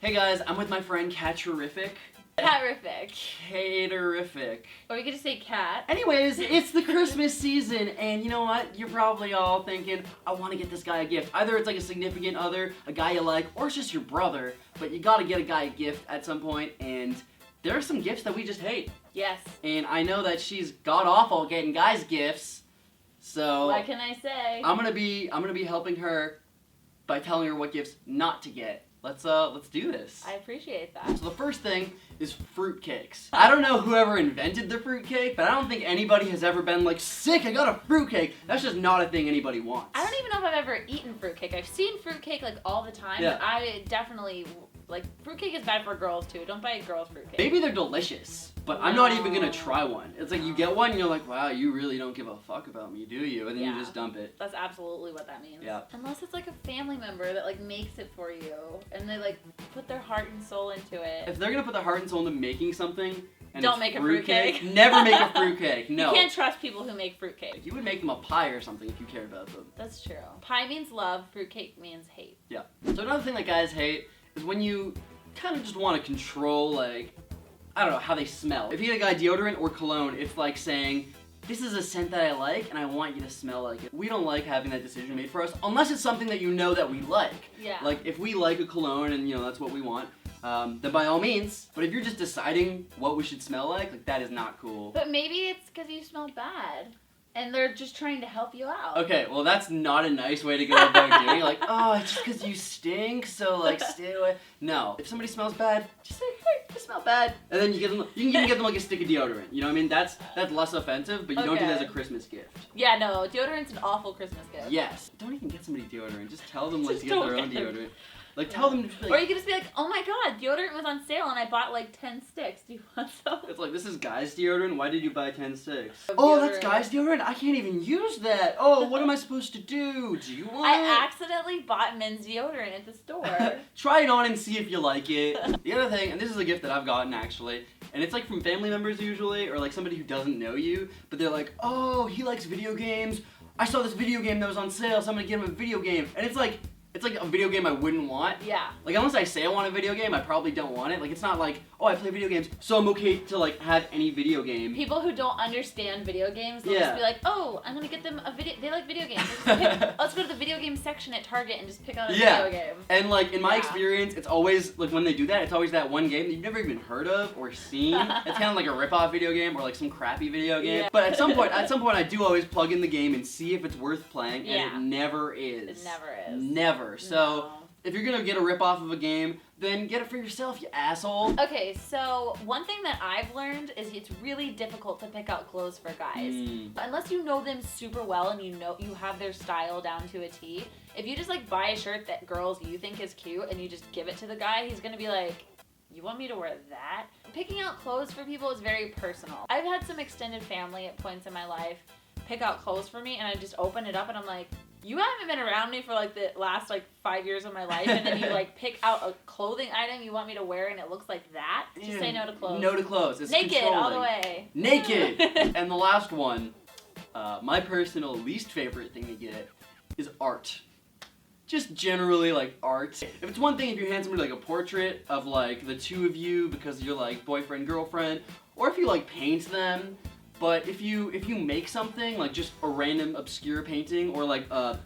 Hey guys, I'm with my friend Cat-Terrific. Cat-rific. Cat-Terrific. Or we could just say cat. Anyways, it's the Christmas season, and you know what? You're probably all thinking, I want to get this guy a gift. Either it's like a significant other, a guy you like, or it's just your brother, but you gotta get a guy a gift at some point, and there are some gifts that we just hate. Yes. And I know that she's god-awful at getting guys gifts, so... What can I say? I'm gonna be helping her by telling her what gifts not to get. Let's do this. I appreciate that. So the first thing is fruitcakes. I don't know whoever invented the fruitcake, but I don't think anybody has ever been like, sick, I got a fruitcake. That's just not a thing anybody wants. I don't even know if I've ever eaten fruitcake. I've seen fruitcake like all the time, Yeah. but I definitely, like, fruitcake is bad for girls too. Don't buy a girl's fruitcake. Maybe they're delicious, but I'm not even gonna try one. It's like you get one and you're like, wow, you really don't give a fuck about me, do you? And then you just dump it. That's absolutely what that means. Yeah. Unless it's like a family member that like makes it for you and they like put their heart and soul into it. If they're gonna put their heart and soul into making something, and Don't it's make a fruitcake. Never make a fruitcake. No. You can't trust people who make fruitcake. You would make them a pie or something if you cared about them. That's true. Pie means love, fruitcake means hate. Yeah. So another thing that guys hate is when you kind of just want to control, like, I don't know, how they smell. If you get a guy deodorant or cologne, it's like saying, this is a scent that I like and I want you to smell like it. We don't like having that decision made for us unless it's something that you know that we like. Yeah. Like if we like a cologne and you know that's what we want, then by all means. But if you're just deciding what we should smell like that is not cool. But maybe it's because you smell bad. And they're just trying to help you out. Okay, well that's not a nice way to go about doing it. Like, oh, it's just because you stink, so like stay away. No, if somebody smells bad, just say, hey, you smell bad, and then you can even get them like a stick of deodorant. You know what I mean? That's less offensive, but you don't do that as a Christmas gift. Yeah, no, deodorant's an awful Christmas gift. Yes. Don't even get somebody deodorant. Just tell them like Just to get their don't own get deodorant. Like tell them to just be like, or you could just be like, oh my god, deodorant was on sale and I bought like 10 sticks. Do you want some? it's like, this is guys deodorant, why did you buy 10 sticks? Oh, that's guys deodorant? I can't even use that. Oh, what am I supposed to do? Do you want it? I accidentally bought men's deodorant at the store. Try it on and see if you like it. The other thing, and this is a gift that I've gotten actually, and it's like from family members usually, or like somebody who doesn't know you, but they're like, oh, he likes video games. I saw this video game that was on sale, so I'm gonna get him a video game. And it's like a video game I wouldn't want. Yeah. Like, unless I say I want a video game, I probably don't want it. Like, it's not like, oh, I play video games, so I'm okay to, like, have any video game. People who don't understand video games, they'll just be like, oh, I'm gonna get them a video, they like video games. Let's go to the video game section at Target and just pick out a video game. And, like, in my experience, it's always, like, when they do that, it's always that one game that you've never even heard of or seen. It's kind of like a rip-off video game or, like, some crappy video game. Yeah. But at some point, I do always plug in the game and see if it's worth playing, and Yeah. it never is. It never is. Never. So, No. if you're gonna get a rip-off of a game, then get it for yourself, you asshole. Okay, so one thing that I've learned is it's really difficult to pick out clothes for guys. Unless you know them super well and you know you have their style down to a T, if you just like buy a shirt that girls you think is cute and you just give it to the guy, he's gonna be like, you want me to wear that? Picking out clothes for people is very personal. I've had some extended family at points in my life pick out clothes for me and I just open it up and I'm like, you haven't been around me for like the last like 5 years of my life and then you like pick out a clothing item you want me to wear and it looks like that? Just say no to clothes. No to clothes. It's Naked controlling. all the way. Naked! And the last one, my personal least favorite thing to get is art. Just generally like art. If it's one thing if you hand somebody like a portrait of like the two of you because you're like boyfriend, girlfriend, or if you like paint them. But if you make something, like just a random obscure painting or like a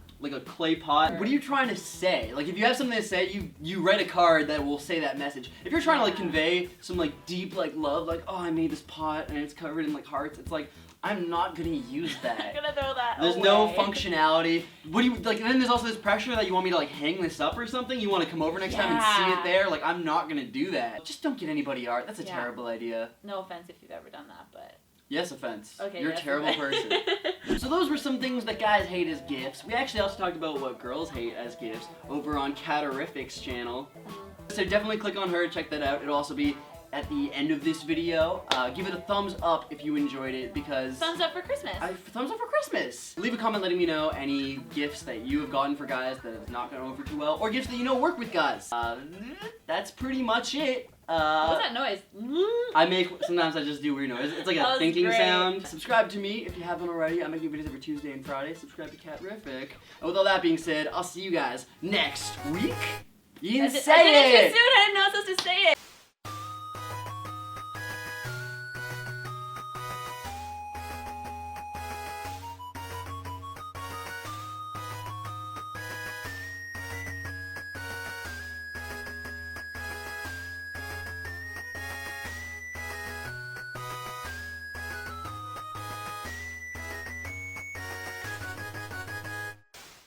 clay pot, what are you trying to say? Like if you have something to say, you write a card that will say that message. If you're trying to like convey some like deep like love, like oh I made this pot and it's covered in like hearts, it's like I'm not gonna use that. I'm gonna throw that There's away. no functionality. What do you like? And then there's also this pressure that you want me to like hang this up or something. You want to come over next time and see it there. Like I'm not gonna do that. Just don't get anybody art. That's a terrible idea. No offense if you've ever done that, but. Yes, offense. Okay, You're a terrible person. So those were some things that guys hate as gifts. We actually also talked about what girls hate as gifts over on Cat-Terrific's channel. So definitely click on her, check that out. It'll also be at the end of this video. Give it a thumbs up if you enjoyed it because... Thumbs up for Christmas. Thumbs up for Christmas. Leave a comment letting me know any gifts that you have gotten for guys that have not gone over too well or gifts that you know work with guys. That's pretty much it. What's that noise? Sometimes I just do weird noises. It's like a thinking sound. Subscribe to me if you haven't already. I make new videos every Tuesday and Friday. Subscribe to Cat-Terrific. And with all that being said, I'll see you guys next week. You didn't say it! I did it too soon, I didn't know Say it.